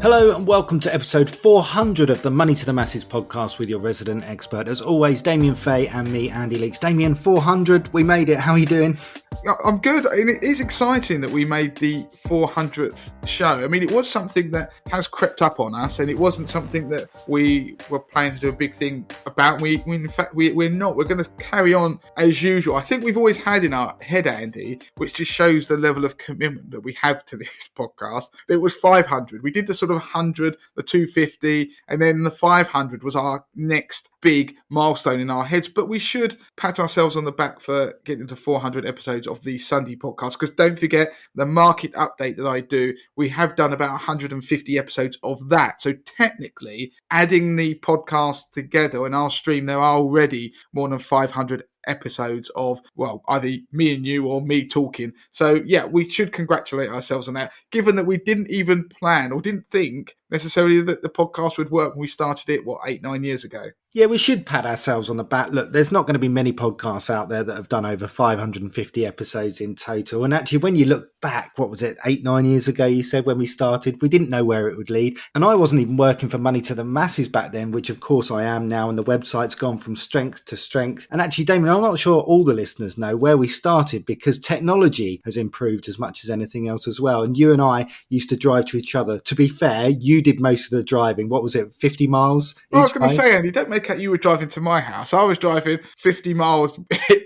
Hello and welcome to episode 400 of the Money to the Masses podcast with your resident expert. As always, Damien Fay and me, Andy Leaks. Damien, 400, we made it. How are you doing? I'm good, and it is exciting that we made the 400th show. I mean, it was something that has crept up on us, and it wasn't something that we were planning to do a big thing about. We're not. We're going to carry on as usual. I think we've always had in our head, Andy, which just shows the level of commitment that we have to this podcast. It was 500. We did the sort of 100, the 250, and then the 500 was our next big milestone in our heads. But we should pat ourselves on the back for getting to 400 episodes of the Sunday podcast, because don't forget the market update that I do. We have done about 150 episodes of that. So technically, adding the podcast together in our stream, there are already more than 500 episodes of, well, either me and you or me talking. So yeah, we should congratulate ourselves on that, given that we didn't even plan or didn't think necessarily that the podcast would work when we started it, 8-9 years ago. Yeah, we should pat ourselves on the back. Look, there's not going to be many podcasts out there that have done over 550 episodes in total. And actually, when you look back, 8-9 years ago, you said when we started, we didn't know where it would lead. And I wasn't even working for Money to the Masses back then, which of course I am now. And the website's gone from strength to strength. And actually, Damien, I'm not sure all the listeners know where we started, because technology has improved as much as anything else as well. And you and I used to drive to each other. To be fair, you did most of the driving. 50 miles? Well, I was going to say, Andy, don't make out you were driving to my house. I was driving 50 miles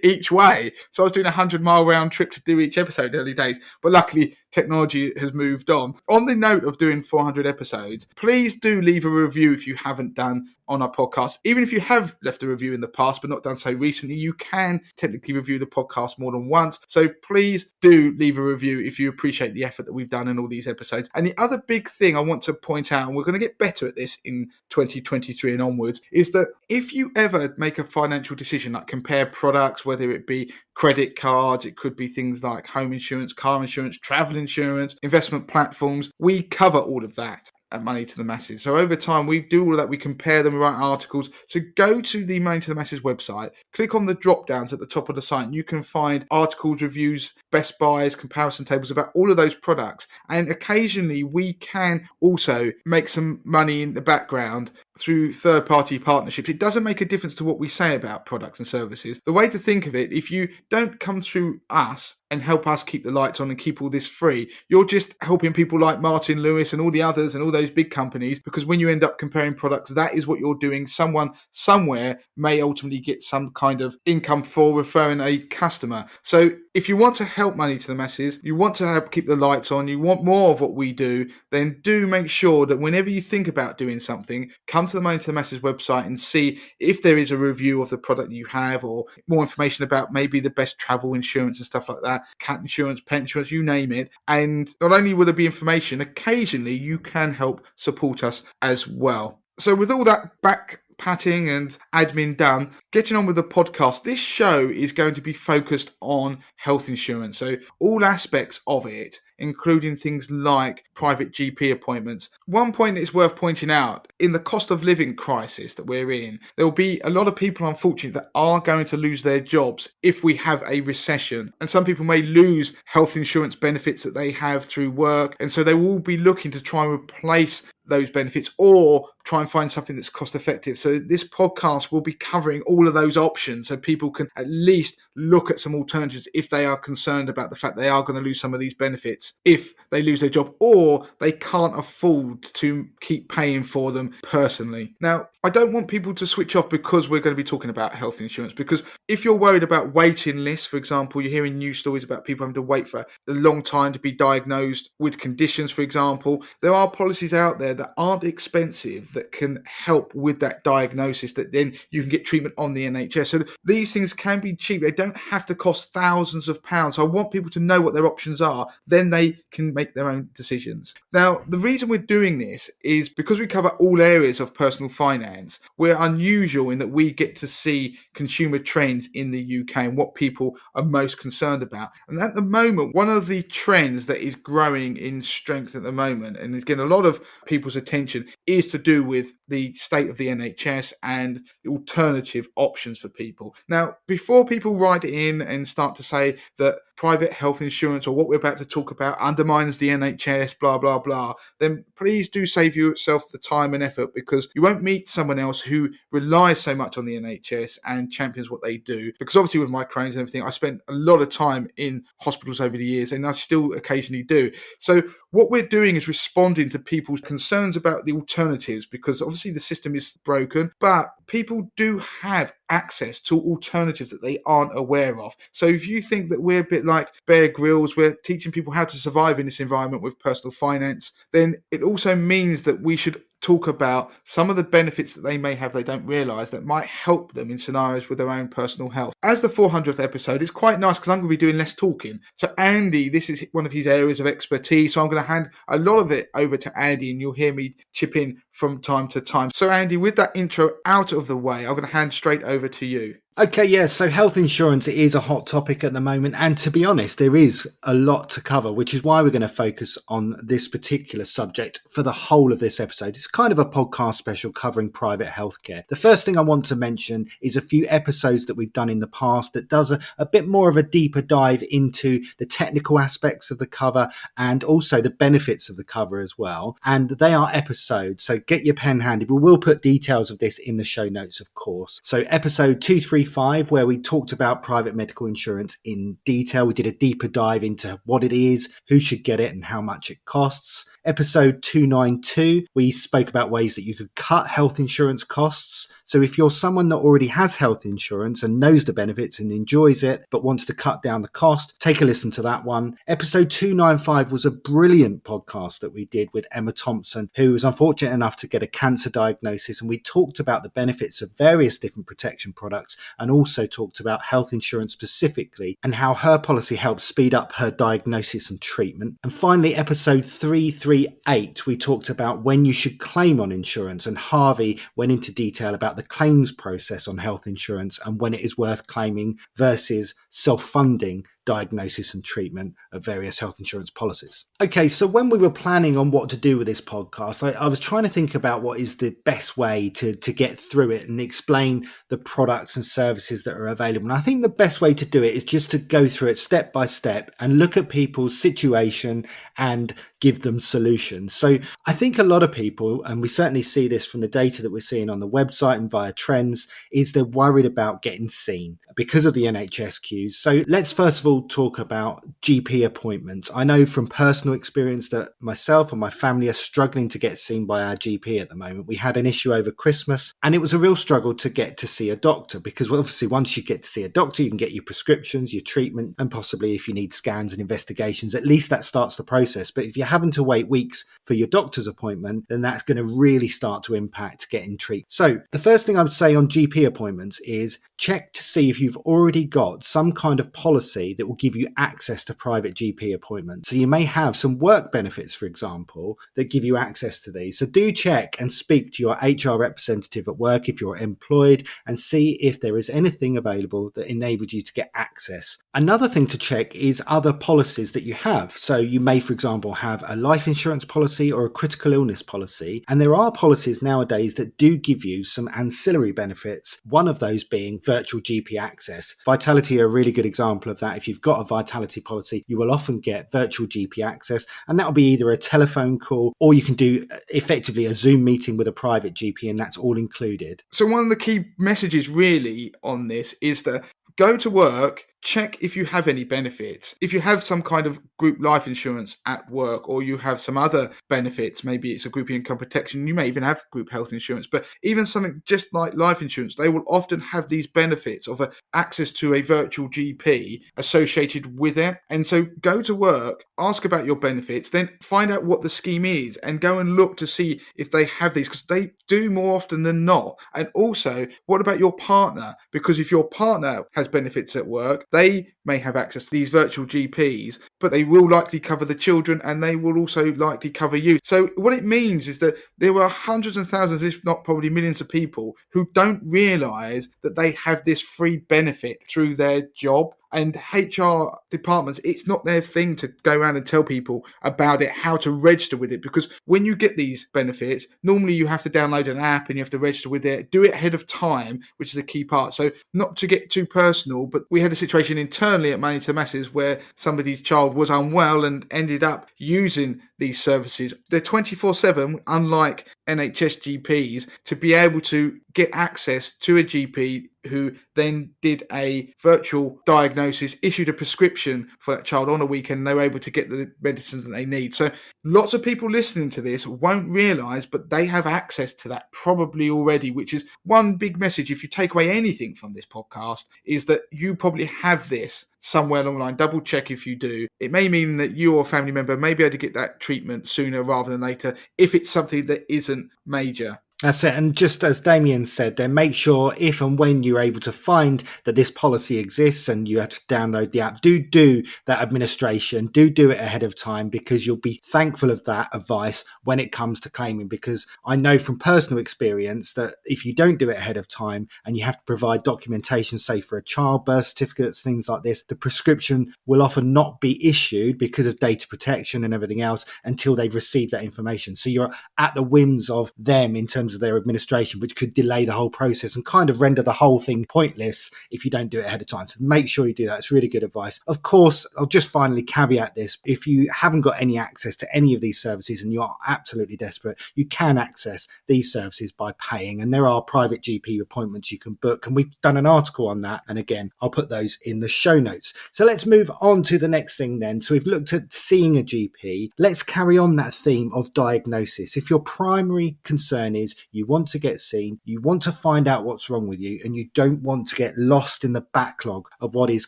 each way. So I was doing a 100-mile round trip to do each episode early days. But luckily, technology has moved on. On the note of doing 400 episodes, please do leave a review if you haven't done on our podcast. Even if you have left a review in the past but not done so recently, you can technically review the podcast more than once. So please do leave a review if you appreciate the effort that we've done in all these episodes. And the other big thing I want to point out, and we're going to get better at this in 2023 and onwards, is that if you ever make a financial decision, like compare products, whether it be credit cards, it could be things like home insurance, car insurance, travel insurance, investment platforms, we cover all of that at Money to the Masses. So over time, we do all of that. We compare them, we write articles. So go to the Money to the Masses website, click on the drop downs at the top of the site, and you can find articles, reviews, best buys, comparison tables about all of those products. And occasionally we can also make some money in the background through third-party partnerships. It doesn't make a difference to what we say about products and services. The way to think of it, if you don't come through us and help us keep the lights on and keep all this free, you're just helping people like Martin Lewis and all the others and all those big companies, because when you end up comparing products, that is what you're doing. Someone somewhere may ultimately get some kind of income for referring a customer. So if you want to help Money to the Masses, you want to help keep the lights on, you want more of what we do, then do make sure that whenever you think about doing something, come to the Money to the Masses website and see if there is a review of the product you have, or more information about maybe the best travel insurance and stuff like that, cat insurance, pet insurance, you name it. And not only will there be information, occasionally you can help support us as well. So with all that back patting and admin done, getting on with the podcast. This show is going to be focused on health insurance. So all aspects of it, including things like private GP appointments. One point that's worth pointing out, in the cost of living crisis that we're in, there will be a lot of people, unfortunately, that are going to lose their jobs if we have a recession. And some people may lose health insurance benefits that they have through work. And so they will be looking to try and replace those benefits or try and find something that's cost effective. So this podcast will be covering all of those options so people can at least look at some alternatives if they are concerned about the fact they are going to lose some of these benefits if they lose their job or they can't afford to keep paying for them personally. Now, I don't want people to switch off because we're going to be talking about health insurance, because if you're worried about waiting lists, for example, you're hearing news stories about people having to wait for a long time to be diagnosed with conditions, for example, there are policies out there that aren't expensive that can help with that diagnosis, that then you can get treatment on the NHS. So these things can be cheap. They don't have to cost thousands of pounds. So I want people to know what their options are. Then they can make their own decisions. Now, the reason we're doing this is because we cover all areas of personal finance. We're unusual in that we get to see consumer trends in the UK and what people are most concerned about. And at the moment, one of the trends that is growing in strength at the moment and is getting a lot of people's attention is to do with the state of the NHS and alternative options for people. Now, before people write in and start to say that private health insurance or what we're about to talk about undermines the NHS, blah, blah, blah, then please do save yourself the time and effort, because you won't meet someone else who relies so much on the NHS and champions what they do. Because obviously with my Crohn's and everything, I spent a lot of time in hospitals over the years, and I still occasionally do. So what we're doing is responding to people's concerns about the alternatives, because obviously the system is broken, but people do have access to alternatives that they aren't aware of. So if you think that we're a bit like Bear Grylls, we're teaching people how to survive in this environment with personal finance, then it also means that we should talk about some of the benefits that they may have they don't realise that might help them in scenarios with their own personal health. As the 400th episode, it's quite nice because I'm going to be doing less talking. So Andy, this is one of his areas of expertise, so I'm going to hand a lot of it over to Andy, and you'll hear me chip in from time to time. So Andy, with that intro out of the way, I'm going to hand straight over to you. Okay, yeah, so health insurance is a hot topic at the moment, and to be honest, there is a lot to cover, which is why we're going to focus on this particular subject for the whole of this episode. It's kind of a podcast special covering private healthcare. The first thing I want to mention is a few episodes that we've done in the past that does a bit more of a deeper dive into the technical aspects of the cover and also the benefits of the cover as well. And they are episodes, so get your pen handy. We will put details of this in the show notes, of course. So episode 235, where we talked about private medical insurance in detail. We did a deeper dive into what it is, who should get it, and how much it costs. Episode 292, we spoke about ways that you could cut health insurance costs. So if you're someone that already has health insurance and knows the benefits and enjoys it, but wants to cut down the cost, take a listen to that one. Episode 295 was a brilliant podcast that we did with Emma Thompson, who was unfortunate enough to get a cancer diagnosis. And we talked about the benefits of various different protection products, and also talked about health insurance specifically and how her policy helped speed up her diagnosis and treatment. And finally, episode 338, we talked about when you should claim on insurance, and Harvey went into detail about the claims process on health insurance and when it is worth claiming versus self-funding diagnosis and treatment of various health insurance policies. Okay, so when we were planning on what to do with this podcast, I was trying to think about what is the best way to get through it and explain the products and services that are available. And I think the best way to do it is just to go through it step by step and look at people's situation and give them solutions. So I think a lot of people, and we certainly see this from the data that we're seeing on the website and via trends, is they're worried about getting seen because of the NHS queues. So let's first of all talk about GP appointments. I know from personal experience that myself and my family are struggling to get seen by our GP at the moment. We had an issue over Christmas, and it was a real struggle to get to see a doctor, because obviously once you get to see a doctor, you can get your prescriptions, your treatment, and possibly if you need scans and investigations, at least that starts the process. But if you're having to wait weeks for your doctor's appointment, then that's going to really start to impact getting treated. So the first thing I would say on GP appointments is check to see if you've already got some kind of policy that will give you access to private GP appointments. So you may have some work benefits, for example, that give you access to these. So do check and speak to your HR representative at work if you're employed and see if there is anything available that enables you to get access. Another thing to check is other policies that you have. So you may, for example, have a life insurance policy or a critical illness policy. And there are policies nowadays that do give you some ancillary benefits, one of those being virtual GP access. Vitality are a really good example of that. If you've got a Vitality policy, you will often get virtual GP access, and that will be either a telephone call or you can do effectively a Zoom meeting with a private GP, and that's all included. So one of the key messages really on this is that go to work, check if you have any benefits. If you have some kind of group life insurance at work, or you have some other benefits, maybe it's a group income protection, you may even have group health insurance, but even something just like life insurance, they will often have these benefits of access to a virtual GP associated with it. And so go to work, ask about your benefits, then find out what the scheme is and go and look to see if they have these, because they do more often than not. And also, what about your partner? Because if your partner has benefits at work, they may have access to these virtual GPs, but they will likely cover the children and they will also likely cover you. So what it means is that there were hundreds and thousands, if not probably millions of people who don't realise that they have this free benefit through their job. And HR departments, it's not their thing to go around and tell people about it, how to register with it. Because when you get these benefits, normally you have to download an app and you have to register with it. Do it ahead of time, which is a key part. So not to get too personal, but we had a situation internally at Money to Masses where somebody's child was unwell and ended up using these services. They're 24/7, unlike NHS GPs, to be able to get access to a GP who then did a virtual diagnosis, issued a prescription for that child on a weekend, and they were able to get the medicines that they need. So lots of people listening to this won't realise, but they have access to that probably already, which is one big message. If you take away anything from this podcast, is that you probably have this somewhere along the line. Double check if you do. It may mean that you or a family member may be able to get that treatment sooner rather than later if it's something that isn't major. That's it. And just as Damien said, then make sure if and when you're able to find that this policy exists and you have to download the app, do that administration, do it ahead of time, because you'll be thankful of that advice when it comes to claiming. Because I know from personal experience that if you don't do it ahead of time and you have to provide documentation, say for a child, birth certificates, things like this, the prescription will often not be issued because of data protection and everything else until they've received that information. So you're at the whims of them in terms of their administration, which could delay the whole process and kind of render the whole thing pointless if you don't do it ahead of time. So make sure you do that. It's really good advice. Of course, I'll just finally caveat this. If you haven't got any access to any of these services and you are absolutely desperate, you can access these services by paying. And there are private GP appointments you can book. And we've done an article on that. And again, I'll put those in the show notes. So let's move on to the next thing then. So we've looked at seeing a GP. Let's carry on that theme of diagnosis. If your primary concern is you want to get seen, you want to find out what's wrong with you, and you don't want to get lost in the backlog of what is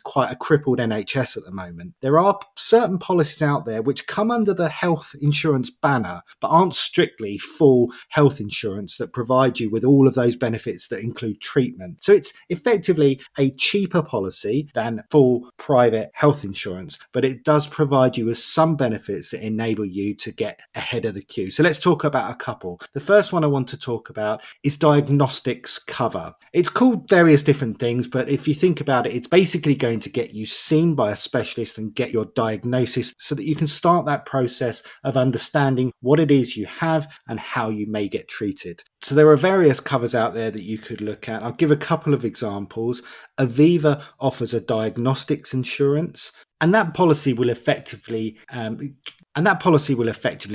quite a crippled NHS at the moment, there are certain policies out there which come under the health insurance banner, but aren't strictly full health insurance that provide you with all of those benefits that include treatment. So it's effectively a cheaper policy than full private health insurance, but it does provide you with some benefits that enable you to get ahead of the queue. So let's talk about a couple. The first one I want to talk about is diagnostics cover. It's called various different things, but if you think about it, it's basically going to get you seen by a specialist and get your diagnosis so that you can start that process of understanding what it is you have and how you may get treated. So there are various covers out there that you could look at. I'll give a couple of examples. Aviva offers a diagnostics insurance, and that policy will effectively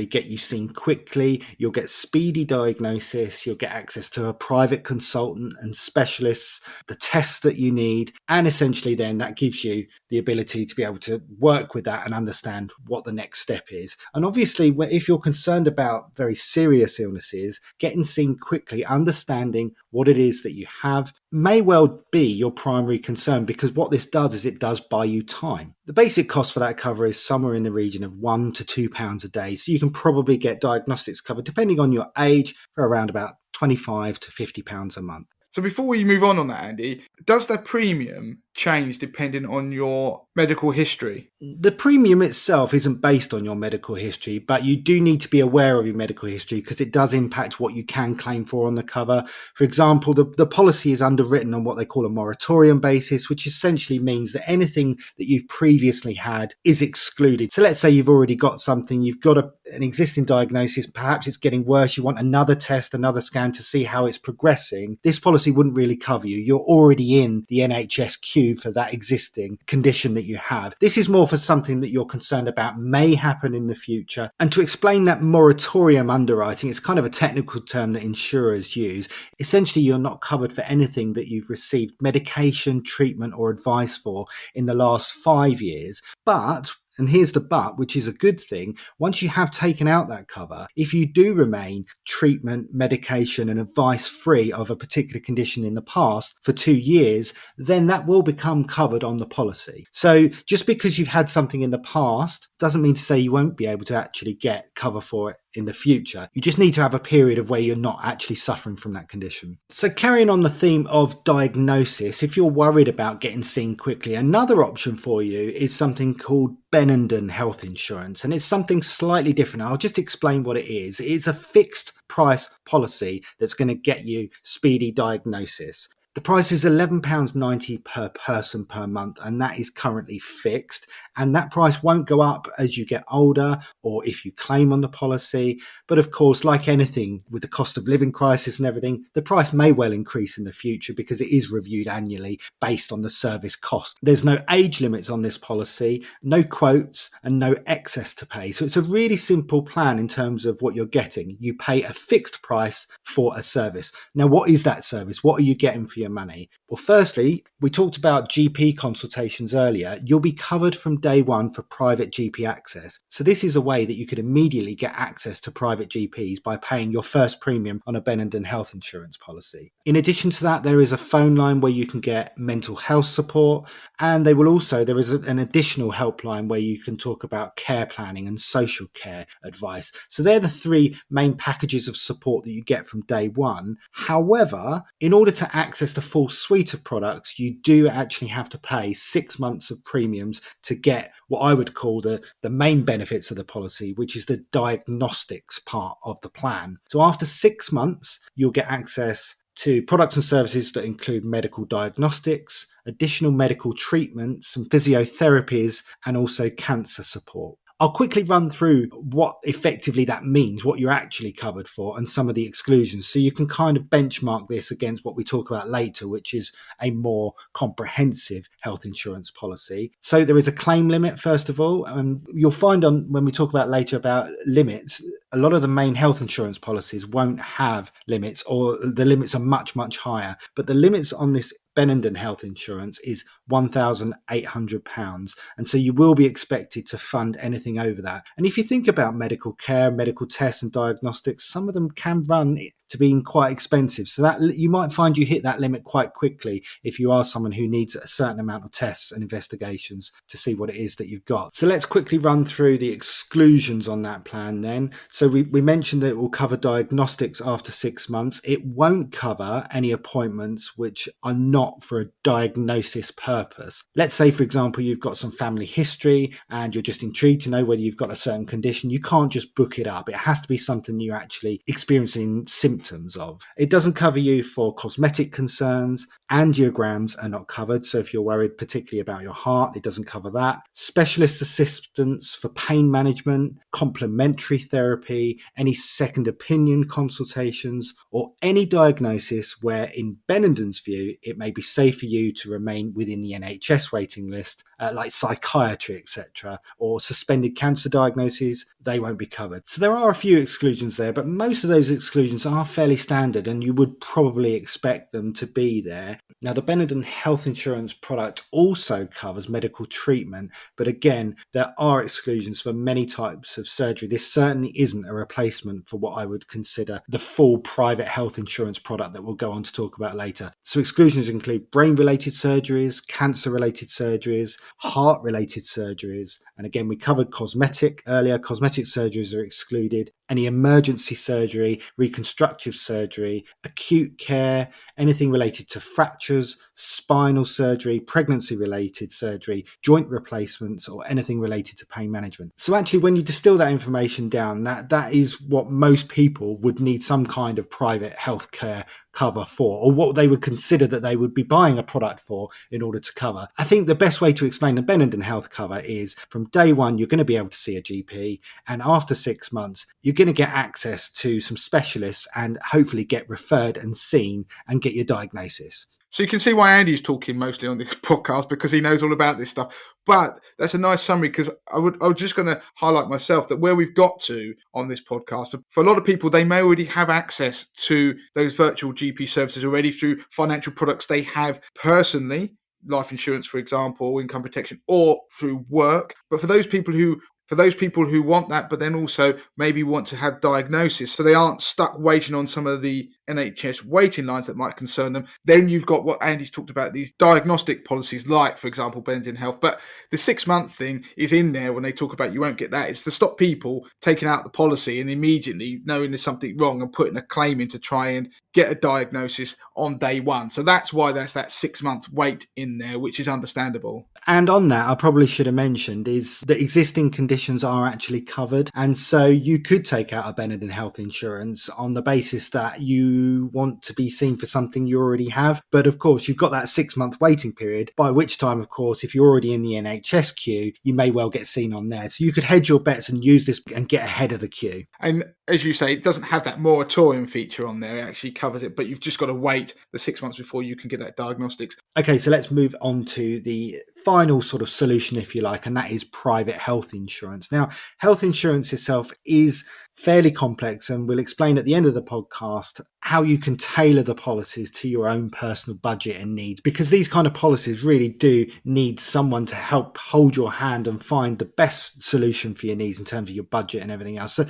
get you seen quickly. You'll get speedy diagnosis. You'll get access to a private consultant and specialists, the tests that you need. And essentially then that gives you the ability to be able to work with that and understand what the next step is. And obviously, if you're concerned about very serious illnesses, getting seen quickly, understanding what it is that you have may well be your primary concern, because what this does is it does buy you time. The basic cost for that cover is somewhere in the region of £1 to £2 a day. So you can probably get diagnostics covered, depending on your age, for around about £25 to £50 a month. So before we move on that, Andy, does the premium change depending on your medical history? The premium itself isn't based on your medical history, but you do need to be aware of your medical history because it does impact what you can claim for on the cover. For example, the policy is underwritten on what they call a moratorium basis, which essentially means that anything that you've previously had is excluded. So let's say you've already got something, you've got an existing diagnosis, perhaps it's getting worse, you want another test, another scan to see how it's progressing. This policy wouldn't really cover you. You're already in the NHS queue you for that existing condition that you have. This is more for something that you're concerned about may happen in the future. And to explain that moratorium underwriting, it's kind of a technical term that insurers use. Essentially, you're not covered for anything that you've received medication, treatment, or advice for in the last 5 years. But, and here's the but, which is a good thing, once you have taken out that cover, if you do remain treatment, medication, and advice free of a particular condition in the past for 2 years, then that will become covered on the policy. So just because you've had something in the past doesn't mean to say you won't be able to actually get cover for it in the future. You just need to have a period of where you're not actually suffering from that condition. So carrying on the theme of diagnosis, if you're worried about getting seen quickly, another option for you is something called Benenden Health Insurance, and it's something slightly different. I'll just explain what it is. It's a fixed price policy that's going to get you speedy diagnosis. The price is £11.90 per person per month, and that is currently fixed. And that price won't go up as you get older or if you claim on the policy. But of course, like anything with the cost of living crisis and everything, the price may well increase in the future because it is reviewed annually based on the service cost. There's no age limits on this policy, no quotes, and no excess to pay. So it's a really simple plan in terms of what you're getting. You pay a fixed price for a service. Now, what is that service? What are you getting for your money? Well, firstly, we talked about GP consultations earlier. You'll be covered from day one for private GP access. So this is a way that you could immediately get access to private GPs by paying your first premium on a Benenden health insurance policy. In addition to that, there is a phone line where you can get mental health support, and there is an additional helpline where you can talk about care planning and social care advice. So they're the three main packages of support that you get from day one. However, in order to access the full suite of products, you do actually have to pay 6 months of premiums to get what I would call the main benefits of the policy, which is the diagnostics part of the plan. So after 6 months, you'll get access to products and services that include medical diagnostics, additional medical treatments, some physiotherapies, and also cancer support. I'll quickly run through what effectively that means, what you're actually covered for, and some of the exclusions. So you can kind of benchmark this against what we talk about later, which is a more comprehensive health insurance policy. So there is a claim limit, first of all. You'll find when we talk about later about limits, a lot of the main health insurance policies won't have limits, or the limits are much, much higher. But the limits on this Benenden health insurance is £1,800, and so you will be expected to fund anything over that. And if you think about medical care, medical tests and diagnostics, some of them can run to being quite expensive, so that you might find you hit that limit quite quickly if you are someone who needs a certain amount of tests and investigations to see what it is that you've got. So let's quickly run through the exclusions on that plan then. So we mentioned that it will cover diagnostics after 6 months. It won't cover any appointments which are not for a diagnosis purpose. Let's say, for example, you've got some family history and you're just intrigued to know whether you've got a certain condition. You can't just book it up. It has to be something you're actually experiencing symptoms of. It doesn't cover you for cosmetic concerns. Angiograms are not covered. So if you're worried particularly about your heart, it doesn't cover that. Specialist assistance for pain management, complementary therapy, any second opinion consultations, or any diagnosis where, in Benenden's view, it may be safe for you to remain within the NHS waiting list, like psychiatry, etc., or suspended cancer diagnoses, they won't be covered. So there are a few exclusions there, but most of those exclusions are fairly standard, and you would probably expect them to be there. Now, the Benenden health insurance product also covers medical treatment, but again, there are exclusions for many types of surgery. This certainly isn't a replacement for what I would consider the full private health insurance product that we'll go on to talk about later. So exclusions include brain-related surgeries, cancer-related surgeries, heart-related surgeries, and again, we covered cosmetic earlier. Cosmetic surgeries are excluded. Any emergency surgery, reconstructive surgery, acute care, anything related to fractures, spinal surgery, pregnancy-related surgery, joint replacements, or anything related to pain management. So actually, when you distill that information down, that is what most people would need some kind of private healthcare cover for, or what they would consider that they would be buying a product for in order to cover. I think the best way to explain the Benenden health cover is from day one, you're going to be able to see a GP, and after 6 months, you're going to get access to some specialists and hopefully get referred and seen and get your diagnosis. So you can see why Andy's talking mostly on this podcast, because he knows all about this stuff. But that's a nice summary, because I was just going to highlight myself that where we've got to on this podcast, for a lot of people, they may already have access to those virtual GP services already through financial products they have personally, life insurance, for example, income protection, or through work. But for those people who want that, but then also maybe want to have diagnosis, so they aren't stuck waiting on some of the NHS waiting lines that might concern them, then you've got what Andy's talked about, these diagnostic policies like, for example, Benedict Health. But the 6-month thing is in there when they talk about you won't get that. It's to stop people taking out the policy and immediately knowing there's something wrong and putting a claim in to try and get a diagnosis on day one. So that's why there's that 6-month wait in there, which is understandable. And on that, I probably should have mentioned is that existing conditions are actually covered. And so you could take out a Benedict Health insurance on the basis that you want to be seen for something you already have. But of course, you've got that 6-month waiting period, by which time, of course, if you're already in the NHS queue, you may well get seen on there. So you could hedge your bets and use this and get ahead of the queue. And as you say, it doesn't have that moratorium feature on there. It actually covers it, but you've just got to wait the 6 months before you can get that diagnostics. Okay, so let's move on to the final sort of solution, if you like, and that is private health insurance. Now, health insurance itself is fairly complex, and we'll explain at the end of the podcast how you can tailor the policies to your own personal budget and needs, because these kind of policies really do need someone to help hold your hand and find the best solution for your needs in terms of your budget and everything else. So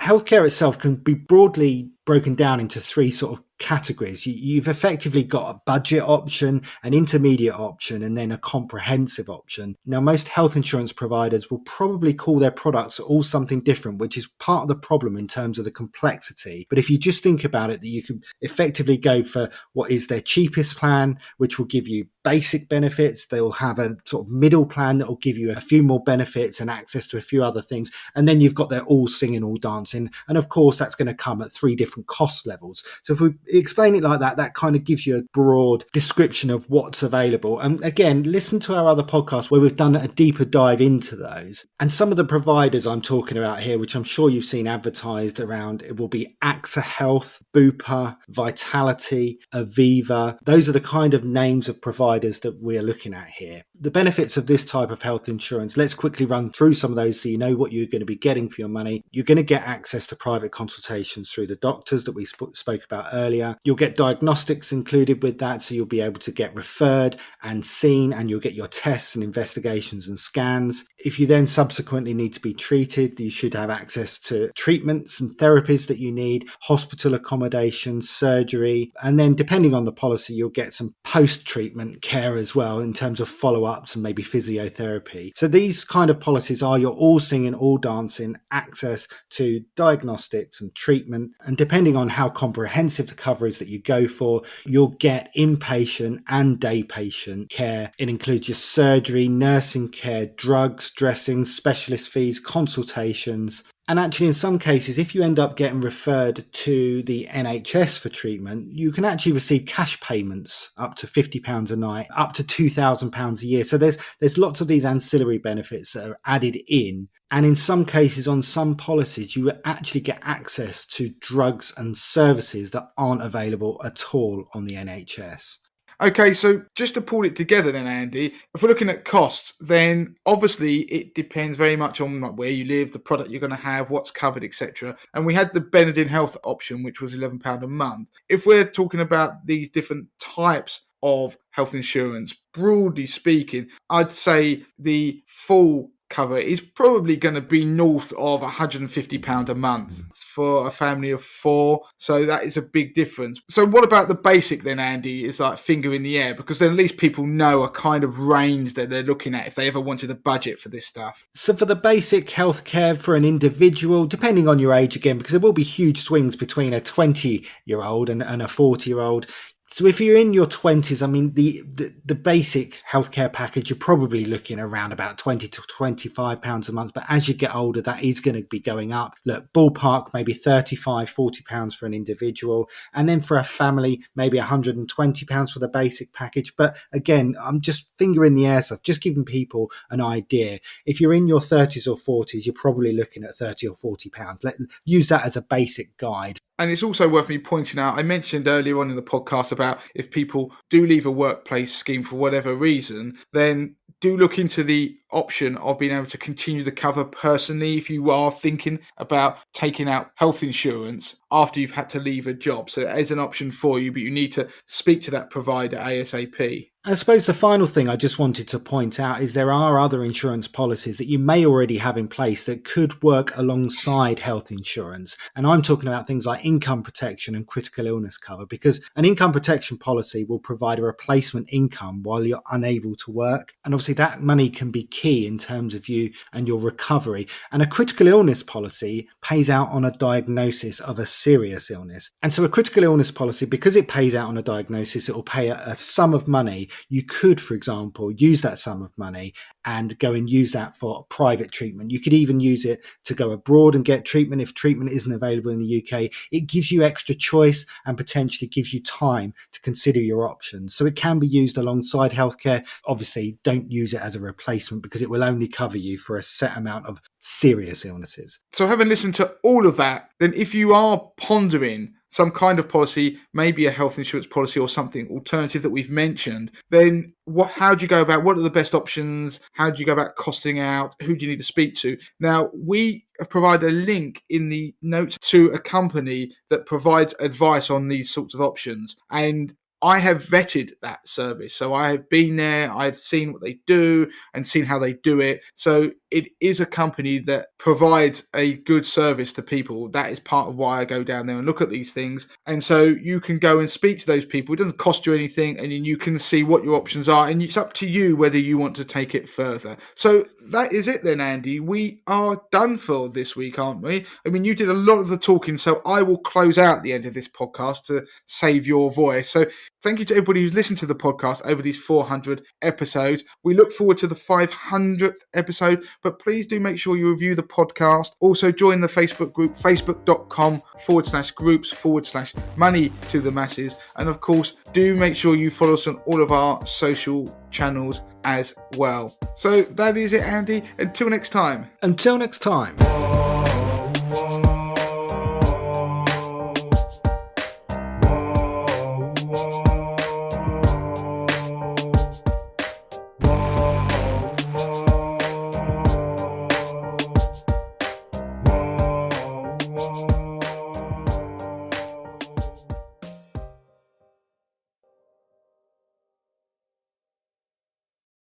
healthcare itself can be broadly broken down into 3 sort of categories. You've effectively got a budget option, an intermediate option, and then a comprehensive option. Now, most health insurance providers will probably call their products all something different, which is part of the problem in terms of the complexity. But if you just think about it, that you can effectively go for what is their cheapest plan, which will give you basic benefits. They will have a sort of middle plan that will give you a few more benefits and access to a few other things. And then you've got their all singing, all dancing. And of course, that's going to come at 3 different cost levels. So if we explain it like that, that kind of gives you a broad description of what's available. And again, listen to our other podcasts where we've done a deeper dive into those. And some of the providers I'm talking about here, which I'm sure you've seen advertised around, it will be AXA Health, Bupa, Vitality, Aviva. Those are the kind of names of providers that we're looking at here. The benefits of this type of health insurance, let's quickly run through some of those so you know what you're going to be getting for your money. You're going to get access to private consultations through the doctors that we spoke about earlier. You'll get diagnostics included with that, so you'll be able to get referred and seen, and you'll get your tests and investigations and scans. If you then subsequently need to be treated, you should have access to treatments and therapies that you need, hospital accommodation, surgery, and then depending on the policy, you'll get some post-treatment care as well in terms of follow-ups and maybe physiotherapy. So these kind of policies are your all singing, all dancing access to diagnostics and treatment, and depending on how comprehensive the cover is that you go for, you'll get inpatient and day patient care. It includes your surgery, nursing care, drugs, dressings, specialist fees, consultations. And actually, in some cases, if you end up getting referred to the NHS for treatment, you can actually receive cash payments up to £50 a night, up to £2,000 a year. So there's lots of these ancillary benefits that are added in. And in some cases, on some policies, you actually get access to drugs and services that aren't available at all on the NHS. Okay, so just to pull it together then, Andy, if we're looking at costs, then obviously it depends very much on where you live, the product you're going to have, what's covered, etc. And we had the Benedict Health option, which was £11 a month. If we're talking about these different types of health insurance, broadly speaking, I'd say the full cover is probably going to be north of £150 a month for a family of 4. So that is a big difference. So what about the basic then, Andy? Is like finger in the air, because then at least people know a kind of range that they're looking at if they ever wanted a budget for this stuff. So for the basic healthcare for an individual, depending on your age again, because there will be huge swings between a 20-year-old and a 40-year-old. So if you're in your 20s, I mean, the basic healthcare package, you're probably looking around about £20 to £25 a month. But as you get older, that is going to be going up. Look, ballpark, maybe £35, £40 for an individual. And then for a family, maybe £120 for the basic package. But again, I'm just finger in the air stuff, just giving people an idea. If you're in your 30s or 40s, you're probably looking at £30 or £40. Use that as a basic guide. And it's also worth me pointing out, I mentioned earlier on in the podcast about if people do leave a workplace scheme for whatever reason, then do look into the option of being able to continue the cover personally if you are thinking about taking out health insurance after you've had to leave a job. So that is an option for you, but you need to speak to that provider ASAP. I suppose the final thing I just wanted to point out is there are other insurance policies that you may already have in place that could work alongside health insurance. And I'm talking about things like income protection and critical illness cover, because an income protection policy will provide a replacement income while you're unable to work. And obviously that money can be key in terms of you and your recovery. And a critical illness policy pays out on a diagnosis of a serious illness. And so a critical illness policy, because it pays out on a diagnosis, it will pay a sum of money. You could, for example, use that sum of money and go and use that for private treatment. You could even use it to go abroad and get treatment if treatment isn't available in the UK. It gives you extra choice and potentially gives you time to consider your options. So it can be used alongside healthcare. Obviously, don't use it as a replacement because it will only cover you for a set amount of serious illnesses. So having listened to all of that, then if you are pondering some kind of policy, maybe a health insurance policy or something alternative that we've mentioned, then how do you go about, what are the best options? How do you go about costing out? Who do you need to speak to? Now, we provide a link in the notes to a company that provides advice on these sorts of options. And I have vetted that service. So I have been there, I've seen what they do and seen how they do it. So it is a company that provides a good service to people. That is part of why I go down there and look at these things. And so you can go and speak to those people. It doesn't cost you anything, and you can see what your options are. And it's up to you whether you want to take it further. So that is it then, Andy. We are done for this week, aren't we? I mean, you did a lot of the talking, so I will close out the end of this podcast to save your voice. So thank you to everybody who's listened to the podcast over these 400 episodes. We look forward to the 500th episode, but please do make sure you review the podcast. Also join the Facebook group, facebook.com/groups/money to the masses. And of course, do make sure you follow us on all of our social channels as well. So that is it, Andy. Until next time. Until next time.